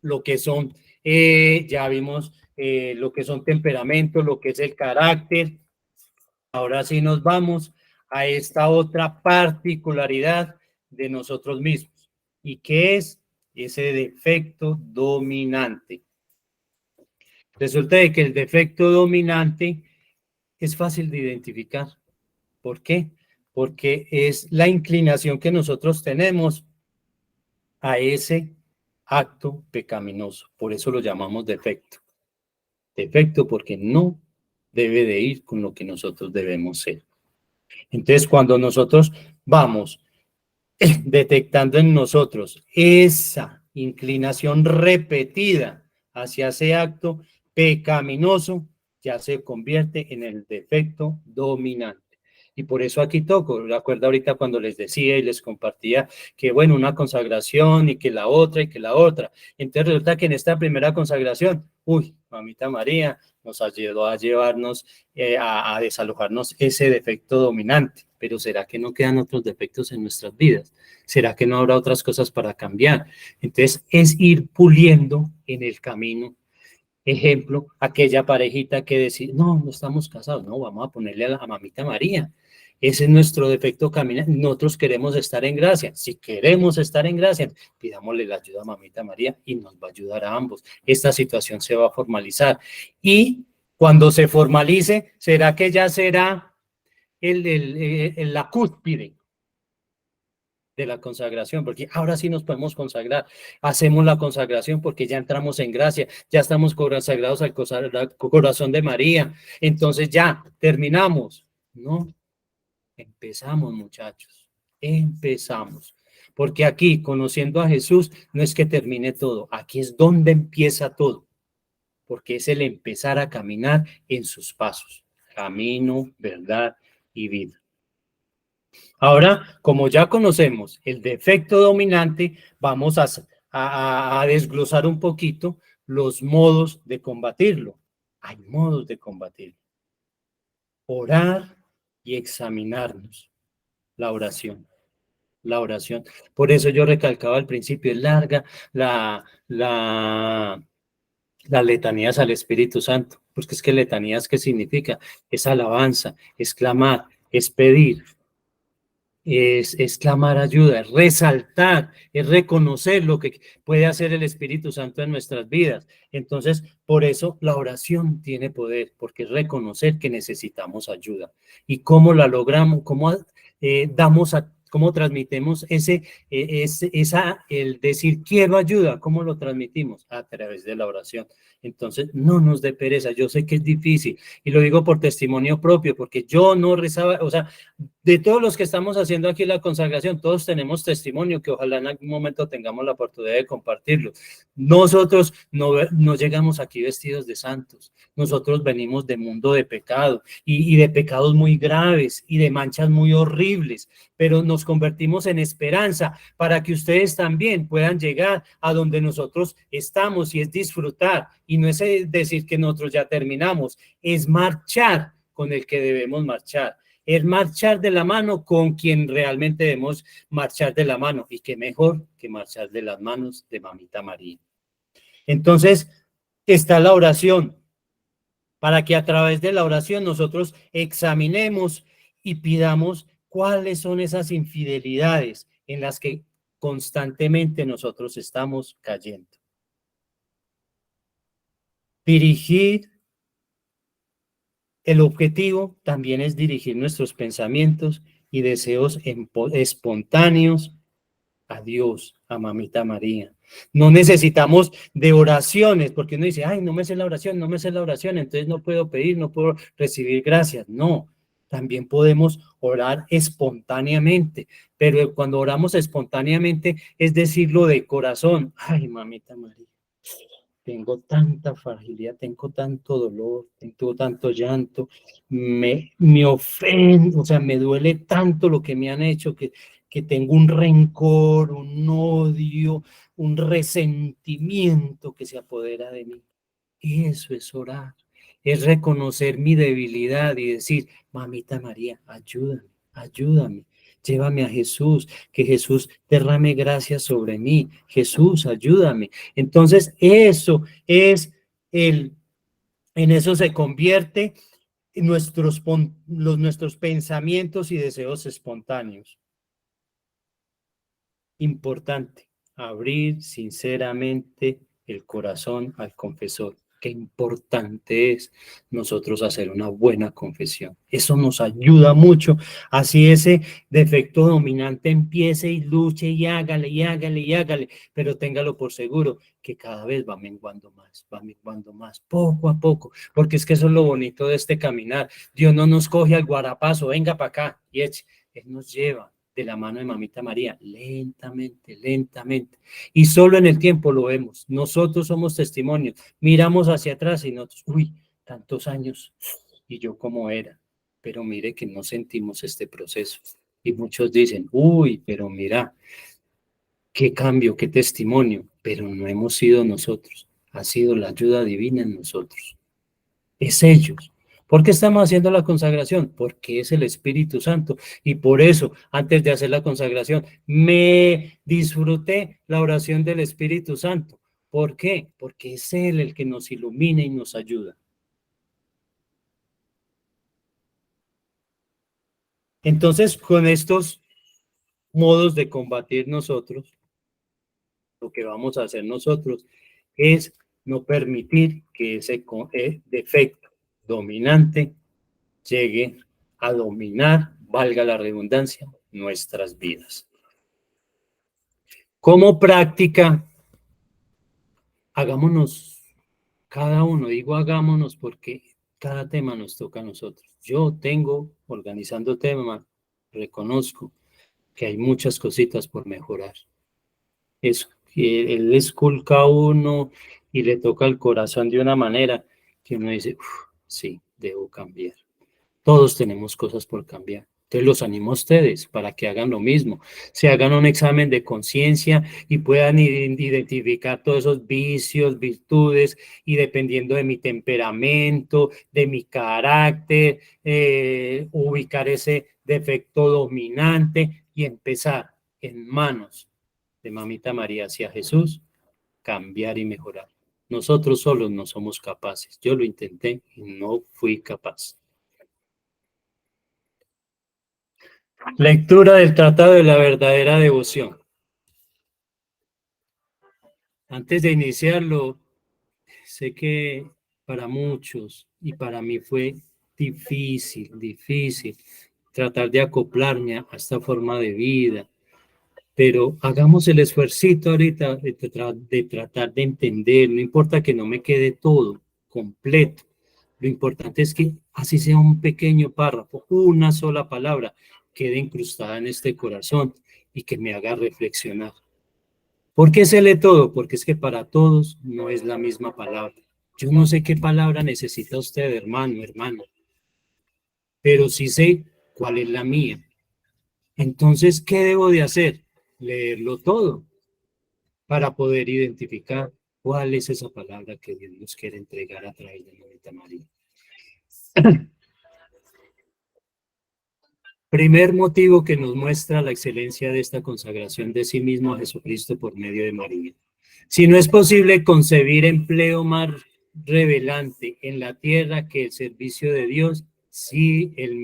lo que son, ya vimos lo que son temperamentos, lo que es el carácter. Ahora sí nos vamos a esta otra particularidad de nosotros mismos. ¿Y qué es ese defecto dominante? Resulta de que el defecto dominante es fácil de identificar. ¿Por qué? Porque es la inclinación que nosotros tenemos a ese acto pecaminoso. Por eso lo llamamos defecto. Defecto porque no debe de ir con lo que nosotros debemos ser. Entonces, cuando nosotros vamos detectando en nosotros esa inclinación repetida hacia ese acto pecaminoso, ya se convierte en el defecto dominante. Y por eso aquí toco, recuerdo ahorita cuando les decía y les compartía que bueno, una consagración y que la otra y que la otra. Entonces resulta que en esta primera consagración, mamita María nos ayudó a llevarnos, a desalojarnos ese defecto dominante. Pero ¿será que no quedan otros defectos en nuestras vidas? ¿Será que no habrá otras cosas para cambiar? Entonces es ir puliendo en el camino. Ejemplo, aquella parejita que decía, no estamos casados, no, vamos a ponerle a mamita María. Ese es nuestro defecto caminar. Nosotros queremos estar en gracia. Si queremos estar en gracia, pidámosle la ayuda a mamita María y nos va a ayudar a ambos. Esta situación se va a formalizar. Y cuando se formalice, ¿será que ya será la cúspide? de la consagración, porque ahora sí nos podemos consagrar. Hacemos la consagración porque ya entramos en gracia, ya estamos consagrados al corazón de María. Entonces ya terminamos. No, empezamos, muchachos. Empezamos. Porque aquí, conociendo a Jesús, no es que termine todo. Aquí es donde empieza todo. Porque es el empezar a caminar en sus pasos. Camino, verdad y vida. Ahora, como ya conocemos el defecto dominante, vamos a desglosar un poquito los modos de combatirlo. Hay modos de combatirlo. Orar y examinarnos. La oración. La oración. Por eso yo recalcaba al principio, es larga las letanías al Espíritu Santo. Porque es que letanías, ¿qué significa? Es alabanza, es clamar, es pedir. Es clamar ayuda, es resaltar, es reconocer lo que puede hacer el Espíritu Santo en nuestras vidas. Entonces, por eso la oración tiene poder, porque es reconocer que necesitamos ayuda. ¿Y cómo la logramos? ¿Cómo cómo transmitimos el decir quiero ayuda? ¿Cómo lo transmitimos? A través de la oración. Entonces, no nos dé pereza. Yo sé que es difícil y lo digo por testimonio propio, porque yo no rezaba, o sea, de todos los que estamos haciendo aquí la consagración, todos tenemos testimonio que ojalá en algún momento tengamos la oportunidad de compartirlo. Nosotros no llegamos aquí vestidos de santos. Nosotros venimos de mundo de pecado y de pecados muy graves y de manchas muy horribles, pero nos convertimos en esperanza para que ustedes también puedan llegar a donde nosotros estamos y es disfrutar. Y no es decir que nosotros ya terminamos, es marchar con el que debemos marchar. Es marchar de la mano con quien realmente debemos marchar de la mano. Y qué mejor que marchar de las manos de Mamita María. Entonces, está la oración, para que a través de la oración nosotros examinemos y pidamos cuáles son esas infidelidades en las que constantemente nosotros estamos cayendo. Dirigir. El objetivo también es dirigir nuestros pensamientos y deseos espontáneos a Dios, a Mamita María. No necesitamos de oraciones, porque uno dice, ay, no me sé la oración, no me sé la oración, entonces no puedo pedir, no puedo recibir gracias. No, también podemos orar espontáneamente, pero cuando oramos espontáneamente es decirlo de corazón. Ay, Mamita María. Tengo tanta fragilidad, tengo tanto dolor, tengo tanto llanto, me ofende, o sea, me duele tanto lo que me han hecho que tengo un rencor, un odio, un resentimiento que se apodera de mí. Eso es orar, es reconocer mi debilidad y decir, Mamita María, ayúdame, ayúdame. Llévame a Jesús, que Jesús derrame gracia sobre mí. Jesús, ayúdame. Entonces, eso es en eso se convierte en nuestros pensamientos y deseos espontáneos. Importante, abrir sinceramente el corazón al confesor. Qué importante es nosotros hacer una buena confesión. Eso nos ayuda mucho. Así ese defecto dominante empiece y luche y hágale y hágale y hágale, pero téngalo por seguro que cada vez va menguando más, poco a poco, porque es que eso es lo bonito de este caminar. Dios no nos coge al guarapazo, venga para acá y eche. Él nos lleva de la mano de Mamita María, lentamente, lentamente. Y solo en el tiempo lo vemos. Nosotros somos testimonios. Miramos hacia atrás y nosotros, uy, tantos años, y yo cómo era. Pero mire que no sentimos este proceso. Y muchos dicen, uy, pero mira, qué cambio, qué testimonio. Pero no hemos sido nosotros. Ha sido la ayuda divina en nosotros. Es ellos. ¿Por qué estamos haciendo la consagración? Porque es el Espíritu Santo. Y por eso, antes de hacer la consagración, me disfruté la oración del Espíritu Santo. ¿Por qué? Porque es Él el que nos ilumina y nos ayuda. Entonces, con estos modos de combatir nosotros, lo que vamos a hacer nosotros es no permitir que ese defecto dominante llegue a dominar, valga la redundancia, nuestras vidas. Como práctica, hagámonos cada uno, digo hagámonos porque cada tema nos toca a nosotros. Yo tengo, organizando tema, reconozco que hay muchas cositas por mejorar. Es que él esculca a uno y le toca el corazón de una manera que uno dice, sí, debo cambiar. Todos tenemos cosas por cambiar. Entonces los animo a ustedes para que hagan lo mismo. Se hagan un examen de conciencia y puedan identificar todos esos vicios, virtudes, y dependiendo de mi temperamento, de mi carácter, ubicar ese defecto dominante y empezar en manos de Mamita María hacia Jesús, cambiar y mejorar. Nosotros solos no somos capaces. Yo lo intenté y no fui capaz. Lectura del Tratado de la Verdadera Devoción. Antes de iniciarlo, sé que para muchos y para mí fue difícil tratar de acoplarme a esta forma de vida, pero hagamos el esfuercito ahorita de tratar de entender, no importa que no me quede todo completo, lo importante es que así sea un pequeño párrafo, una sola palabra, quede incrustada en este corazón y que me haga reflexionar. ¿Por qué se lee todo? Porque es que para todos no es la misma palabra. Yo no sé qué palabra necesita usted, hermano, pero sí sé cuál es la mía. Entonces, ¿qué debo de hacer? Leerlo todo para poder identificar cuál es esa palabra que Dios nos quiere entregar a través de Mamita María. Primer motivo que nos muestra la excelencia de esta consagración de sí mismo a Jesucristo por medio de María. Si no es posible concebir empleo más revelante en la tierra que el servicio de Dios, si el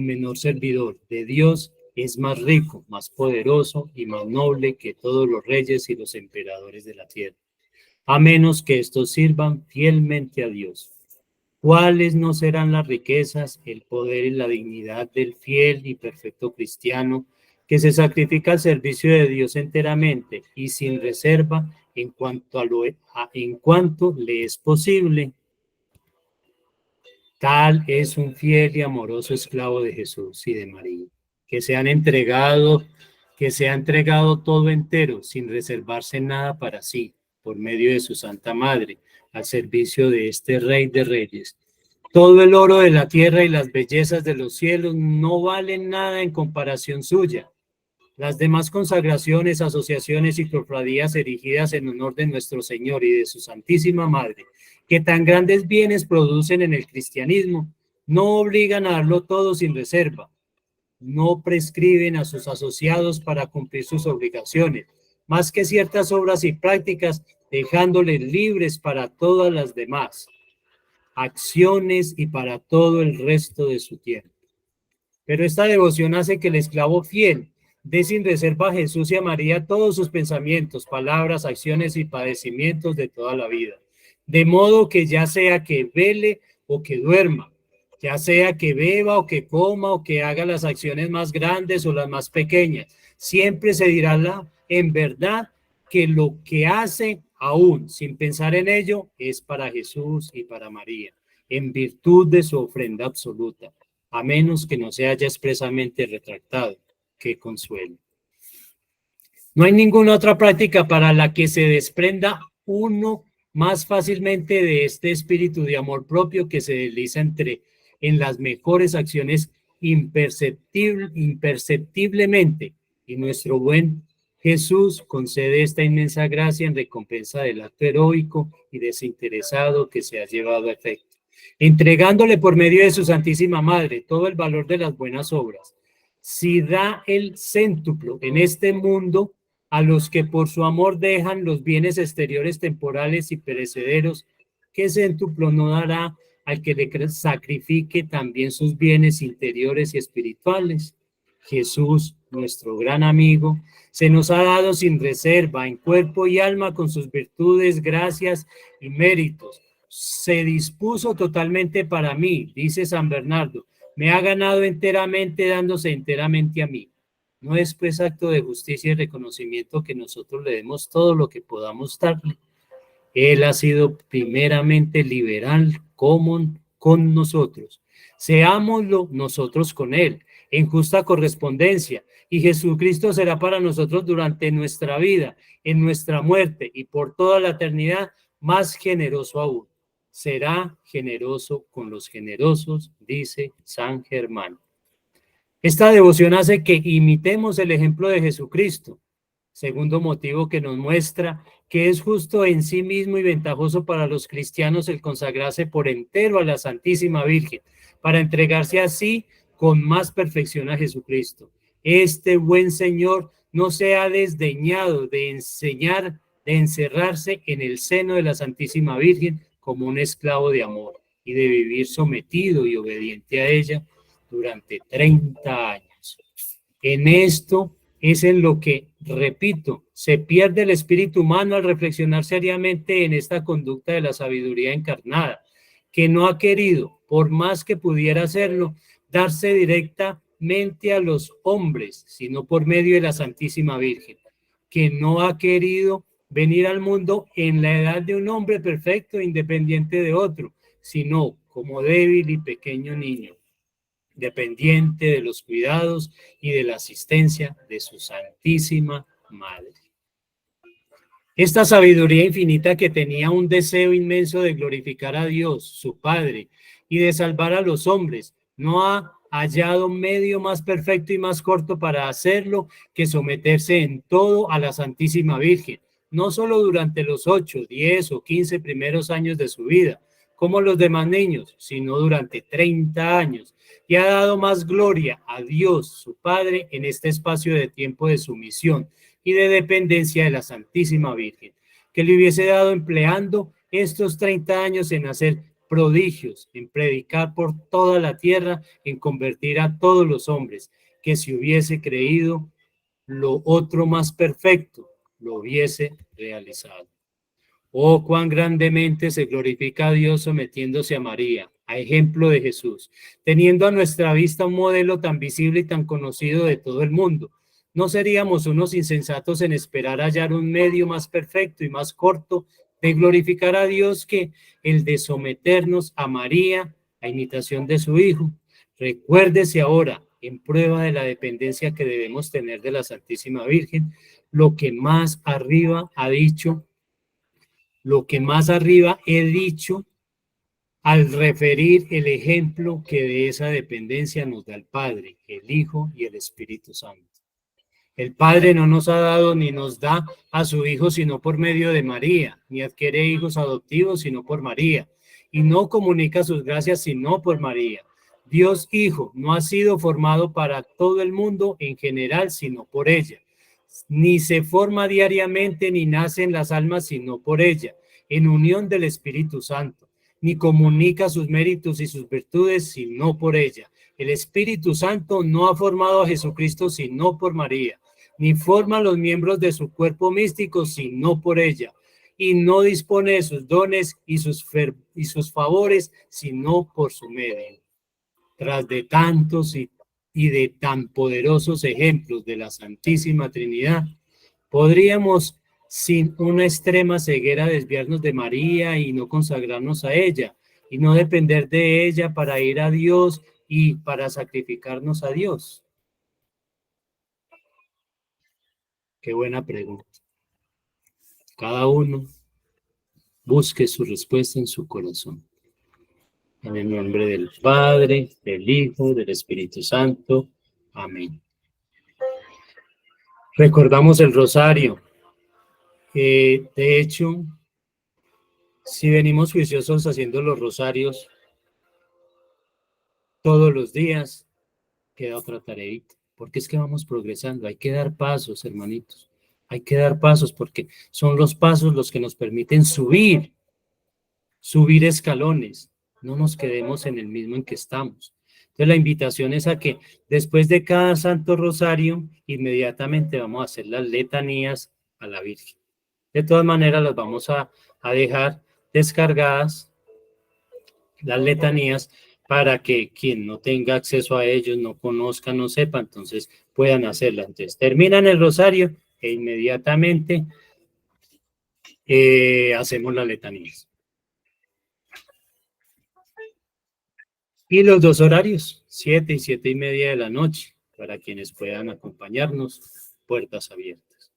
menor servidor de Dios es más rico, más poderoso y más noble que todos los reyes y los emperadores de la tierra, a menos que estos sirvan fielmente a Dios. ¿Cuáles no serán las riquezas, el poder y la dignidad del fiel y perfecto cristiano que se sacrifica al servicio de Dios enteramente y sin reserva en cuanto le es posible? Tal es un fiel y amoroso esclavo de Jesús y de María, que se ha entregado todo entero, sin reservarse nada para sí, por medio de su Santa Madre, al servicio de este Rey de Reyes. Todo el oro de la tierra y las bellezas de los cielos no valen nada en comparación suya. Las demás consagraciones, asociaciones y cofradías erigidas en honor de nuestro Señor y de su Santísima Madre, que tan grandes bienes producen en el cristianismo, no obligan a darlo todo sin reserva, no prescriben a sus asociados para cumplir sus obligaciones, más que ciertas obras y prácticas, dejándoles libres para todas las demás acciones y para todo el resto de su tiempo. Pero esta devoción hace que el esclavo fiel dé sin reserva a Jesús y a María todos sus pensamientos, palabras, acciones y padecimientos de toda la vida. De modo que ya sea que vele o que duerma, ya sea que beba o que coma o que haga las acciones más grandes o las más pequeñas, siempre se dirá en verdad que lo que hace, aún sin pensar en ello, es para Jesús y para María, en virtud de su ofrenda absoluta, a menos que no se haya expresamente retractado. ¡Qué consuelo! No hay ninguna otra práctica para la que se desprenda uno más fácilmente de este espíritu de amor propio que se desliza en las mejores acciones imperceptiblemente, y nuestro buen Jesús concede esta inmensa gracia en recompensa del acto heroico y desinteresado que se ha llevado a efecto, entregándole por medio de su Santísima Madre todo el valor de las buenas obras. Si da el céntuplo en este mundo a los que por su amor dejan los bienes exteriores temporales y perecederos, ¿qué céntuplo no dará al que le sacrifique también sus bienes interiores y espirituales? Jesús, nuestro gran amigo, se nos ha dado sin reserva en cuerpo y alma con sus virtudes, gracias y méritos. Se dispuso totalmente para mí, dice San Bernardo, me ha ganado enteramente dándose enteramente a mí. No es pues acto de justicia y reconocimiento que nosotros le demos todo lo que podamos darle. Él ha sido primeramente liberal con nosotros. Seámoslo nosotros con Él, en justa correspondencia, y Jesucristo será para nosotros durante nuestra vida, en nuestra muerte y por toda la eternidad, más generoso aún. Será generoso con los generosos, dice San Germán. Esta devoción hace que imitemos el ejemplo de Jesucristo. Segundo motivo que nos muestra que es justo en sí mismo y ventajoso para los cristianos el consagrarse por entero a la Santísima Virgen, para entregarse así con más perfección a Jesucristo. Este buen Señor no se ha desdeñado de enseñar, de encerrarse en el seno de la Santísima Virgen como un esclavo de amor y de vivir sometido y obediente a ella durante 30 años. En esto es en lo que, repito, se pierde el espíritu humano al reflexionar seriamente en esta conducta de la sabiduría encarnada, que no ha querido, por más que pudiera hacerlo, darse directamente a los hombres, sino por medio de la Santísima Virgen, que no ha querido venir al mundo en la edad de un hombre perfecto e independiente de otro, sino como débil y pequeño niño, dependiente de los cuidados y de la asistencia de su Santísima Madre. Esta sabiduría infinita, que tenía un deseo inmenso de glorificar a Dios, su Padre, y de salvar a los hombres, no ha hallado medio más perfecto y más corto para hacerlo que someterse en todo a la Santísima Virgen, no solo durante los 8, 10 o 15 primeros años de su vida, como los demás niños, sino durante 30 años, y ha dado más gloria a Dios, su Padre, en este espacio de tiempo de sumisión y de dependencia de la Santísima Virgen, que le hubiese dado empleando estos 30 años en hacer prodigios, en predicar por toda la tierra, en convertir a todos los hombres, que si hubiese creído lo otro más perfecto, lo hubiese realizado. Oh, cuán grandemente se glorifica a Dios sometiéndose a María, a ejemplo de Jesús, teniendo a nuestra vista un modelo tan visible y tan conocido de todo el mundo. ¿No seríamos unos insensatos en esperar hallar un medio más perfecto y más corto de glorificar a Dios que el de someternos a María, a imitación de su Hijo? Recuérdese ahora, en prueba de la dependencia que debemos tener de la Santísima Virgen, lo que más arriba he dicho al referir el ejemplo que de esa dependencia nos da el Padre, el Hijo y el Espíritu Santo. El Padre no nos ha dado ni nos da a su Hijo sino por medio de María, ni adquiere hijos adoptivos sino por María, y no comunica sus gracias sino por María. Dios Hijo no ha sido formado para todo el mundo en general sino por ella, ni se forma diariamente ni nace en las almas sino por ella, en unión del Espíritu Santo, ni comunica sus méritos y sus virtudes sino por ella. El Espíritu Santo no ha formado a Jesucristo sino por María, ni forma los miembros de su cuerpo místico sino por ella, y no dispone de sus dones y sus favores sino por su medio. Tras de tantos y de tan poderosos ejemplos de la Santísima Trinidad, podríamos sin una extrema ceguera desviarnos de María y no consagrarnos a ella, y no depender de ella para ir a Dios y para sacrificarnos a Dios. Qué buena pregunta. Cada uno busque su respuesta en su corazón. En el nombre del Padre, del Hijo, del Espíritu Santo. Amén. Recordamos el rosario. De hecho, si venimos juiciosos haciendo los rosarios todos los días, queda otra tareita, porque es que vamos progresando. Hay que dar pasos, hermanitos. Hay que dar pasos porque son los pasos los que nos permiten subir escalones. No nos quedemos en el mismo en que estamos. Entonces la invitación es a que después de cada Santo Rosario, inmediatamente vamos a hacer las letanías a la Virgen. De todas maneras las vamos a dejar descargadas, las letanías, para que quien no tenga acceso a ellos, no conozca, no sepa, entonces puedan hacerla. Entonces terminan el rosario e inmediatamente hacemos las letanías. Y los dos horarios, 7 y 7:30 de la noche, para quienes puedan acompañarnos, puertas abiertas.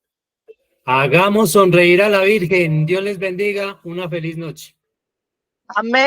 Hagamos sonreír a la Virgen. Dios les bendiga. Una feliz noche. Amén.